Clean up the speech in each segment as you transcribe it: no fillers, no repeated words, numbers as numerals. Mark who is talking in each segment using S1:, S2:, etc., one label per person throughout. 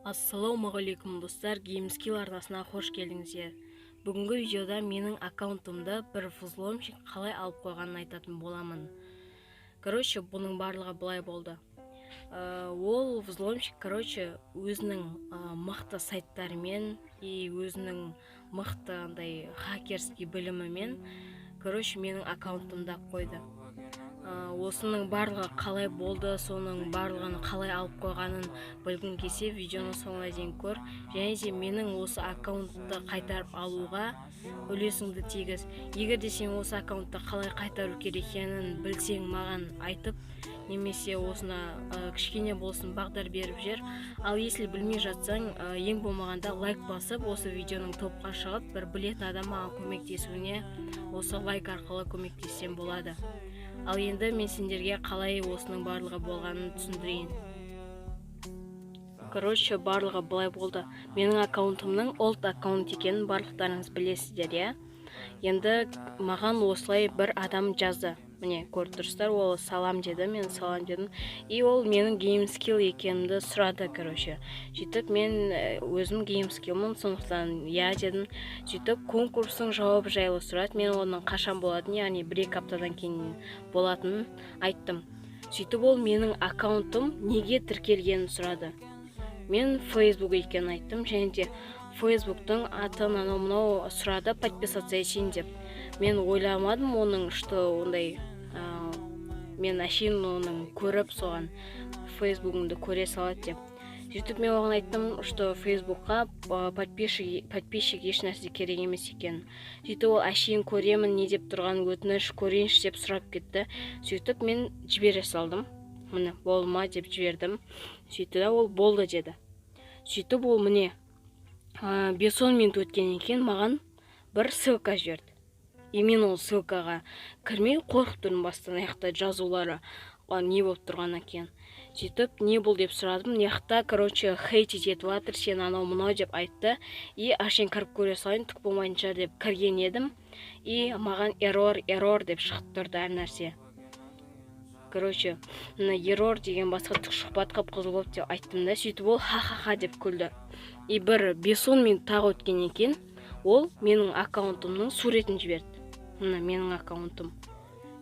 S1: Ассалаумағалейкум достар, GameSkill арнасына қош келдіңіздер. Бүгінгі видеода менің аккаунтымды бір взломщик қалай алып қойғанын айтатын боламын. Короче, бұның барлығы былай болды. Ол взломщик, өзінің мықты сайттарымен и өзінің мықты хакерский білімімен, менің аккаунтымды қойды. Осының барлығы қалай болды, соның барлығын қалай алып қойғанын білгің келсе, видеоны соңына дейін көр. Және де менің осы аккаунтты қайтарып алуға үлесіңді тигіз. Егер де сен осы аккаунтты қалай қайтару керек екенін білсең, маған айтып, немесе осына кішкене болсын бағдар беріп жер. Ал если білмей жатсаң, ең болмағанда лайк басып, осы видеоның топқа шығып, бір білетін адам маған көмектесуіне осы лайк арқылы көмектессем болады. Ал енді мен сендерге қалай осының барлығы болғанын түсіндірейін. Барлығы былай болды. Менің аккаунтымның олд аккаунт екенін барлықтарыңыз білесіздер, иә? Енді маған осылай бір адам жазды. Міне, көріп тұрсыздар, ол салам деді, мен салам дедім. И ол менің GameSkill екенімді сұрады, Сөйтіп мен өзім GameSkillмын, сондықтан я дедім. Сөйтіп конкурстың жауабы жайлы сұрады. Мен оның қашан болатын, яғни 1-2 аптадан кейін болатынын айттым. Сөйтіп ол менің аккаунтым неге тіркелгенін сұрады. Мен Facebook екенін айттым, және де Facebooktың атын анау-мынау сұрады, подписаться етейін деп. Мен ойламадым оның, что ондай, мен әшейін оның көріп соған Facebook'ымды көре салады деп. Сөйтіп мен оған айттым, что Facebook'қа подписчик еш нәрсе керек емес екен. Сөйтіп ол әшейін көремін, не деп тұрған өтініш көрейінші деп сұрап кетті. Сөйтіп мен жібере салдым. Міне, болма деп жібердім. Сөйтіп ол болды деді. Сөйтіп ол міне 5-10 минут өткен екен маған бір ссылка жіберді. И мен ол ссылкаға кірмей қорқып тұрмын, бастан аяқта жазулары не болып тұрған екен. Сөйтіп не бол деп сұрадым. Неқта, хейтить етіп жатыр, сен анау-мынау деп айтты. И ашен кіріп көре салайын, түк болмайтын деп кірген едім. И маған error деп шығып тұрды әр нәрсе. Error деген басқа түк шықпады, қып-қызыл болып деп айттым да, сөйтіп ол ха-ха-ха деп күлді. И бір 5-10 минут тағы өткен екен, ол менің аккаунтымның суретін жіберді. Мына менің аккаунтым.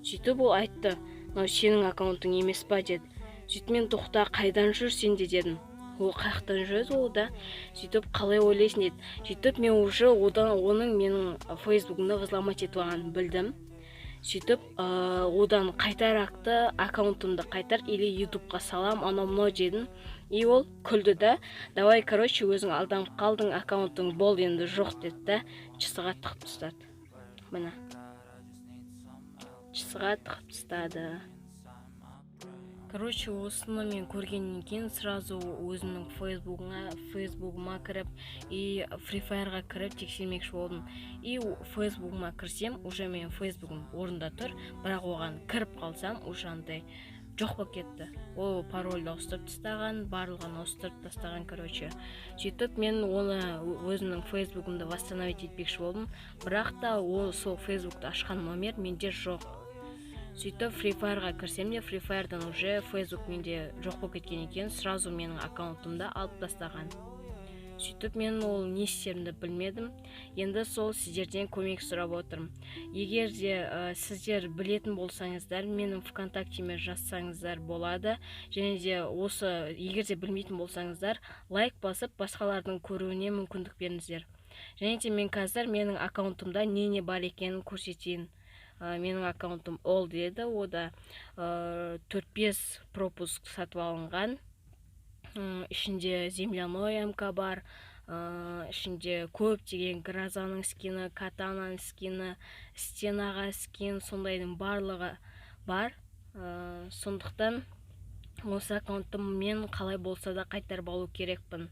S1: Сөйтіп ол айтты, сенің аккаунтың емес па деді. Сөйтіп мен тоқта, қайдан жүрсен де дедім. Ол қаяқтан жүреді ол да. Сөйтіп қалай ойлайсың деді. Сөйтіп мен уже оның менің Facebook'ымды взломать етіп алғанын білдім. Сөйтіп одан қайтар аккаунтымды қайтар, или YouTube'қа салам, анау-мынау дедім. И ол күлді да, давай, өзің алданып қалдың, аккаунтың бол енді жоқ деді да, чысыға тығып тастады. Міне, чысыға тығып тастады. Осыны мен көргеннен кейін сразу өзімнің Facebook'ыма кіріп, и Free Fire'ға кіріп тексермекші болдым. И Facebook'ыма кірсем, уже мен Facebook'ым орында тұр, бірақ оған кіріп қалсам, уже андай жоқ болып кетті. Ол парольді ауыстырып тастаған, барлығын ауыстырып тастаған, Сөйтіп мен оны өзімнің Facebook'ымды восстановить етпекші болдым, бірақ та ол сол Facebook'ты ашқан номер менде жоқ. Сөйтіп Free Fire'ға кірсем де, Free Fire'дан уже Facebook менде жоқ болып кеткен екен, сразу менің аккаунтымды алып тастаған. Сөйтіп мен ол не істерімді білмедім. Енді сол сіздерден көмек сұрап отырмын. Егер де сіздер білетін болсаңыздар, менің ВКонтактеме жазсаңыздар болады. Және де осы, егер де білмейтін болсаңыздар, лайк басып, басқалардың көруіне мүмкіндік беріңіздер. Және де мен қазір менің аккаунтымда не бар екенін көрсетейін. Менің аккаунтым ол деді, ода 4-5 пропуск сатып алынған. Ішінде земляной МК бар, ішінде көп деген Гразаның скины, Катананың скины, Стенаға скин, сондайдың барлығы бар. Сондықтан осы аккаунтым мен қалай болса да қайтарып алу керекпін.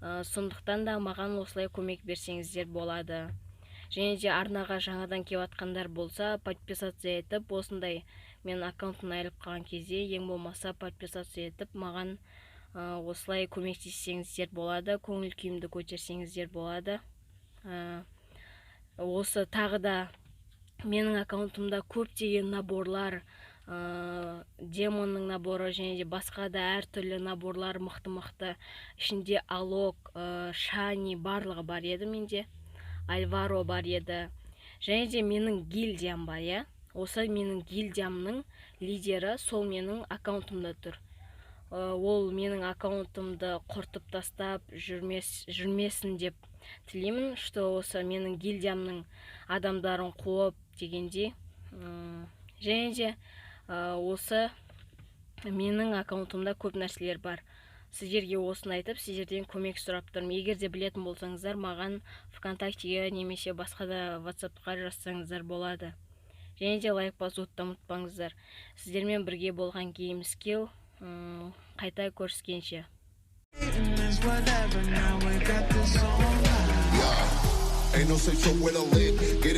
S1: Сондықтан да маған осылай көмек берсеңіздер болады. Және де арнаға жаңадан келіп атқандар болса, подписаться етіп, осындай мен аккаунтын айырып қалған кезде, ең болмаса подписаться етіп, маған осылай көмектессеңіздер болады, көңіл күйімді көтерсеңіздер болады. Осы тағы да менің аккаунтымда көптеген наборлар, демонның наборы және де басқа да әртүрлі наборлар мықты ішінде Алок, Шани барлығы бар еді менде. Альваро бар еді. Және де менің гильдиям бар, иә. Осы менің гильдиямның лидері сол менің аккаунтымда тұр. Ол менің аккаунтымды құртып тастап жүрмесін деп тілеймін, что осы менің гильдиямның адамдарын қуып дегендей. Және де осы менің аккаунтымда көп нәрселер бар. Сіздерге осыны айтып, сіздерден көмек сұрап тұрмын. Егер де білетін болсаңыздар, маған ВКонтактеге немесе басқа да WhatsAppқа жазсаңыздар болады. Және де лайк басуды ұмытпаңыздар. Сіздермен бірге болған GameSkill, қайта көріскенше.
S2: Ain't no safe way to live.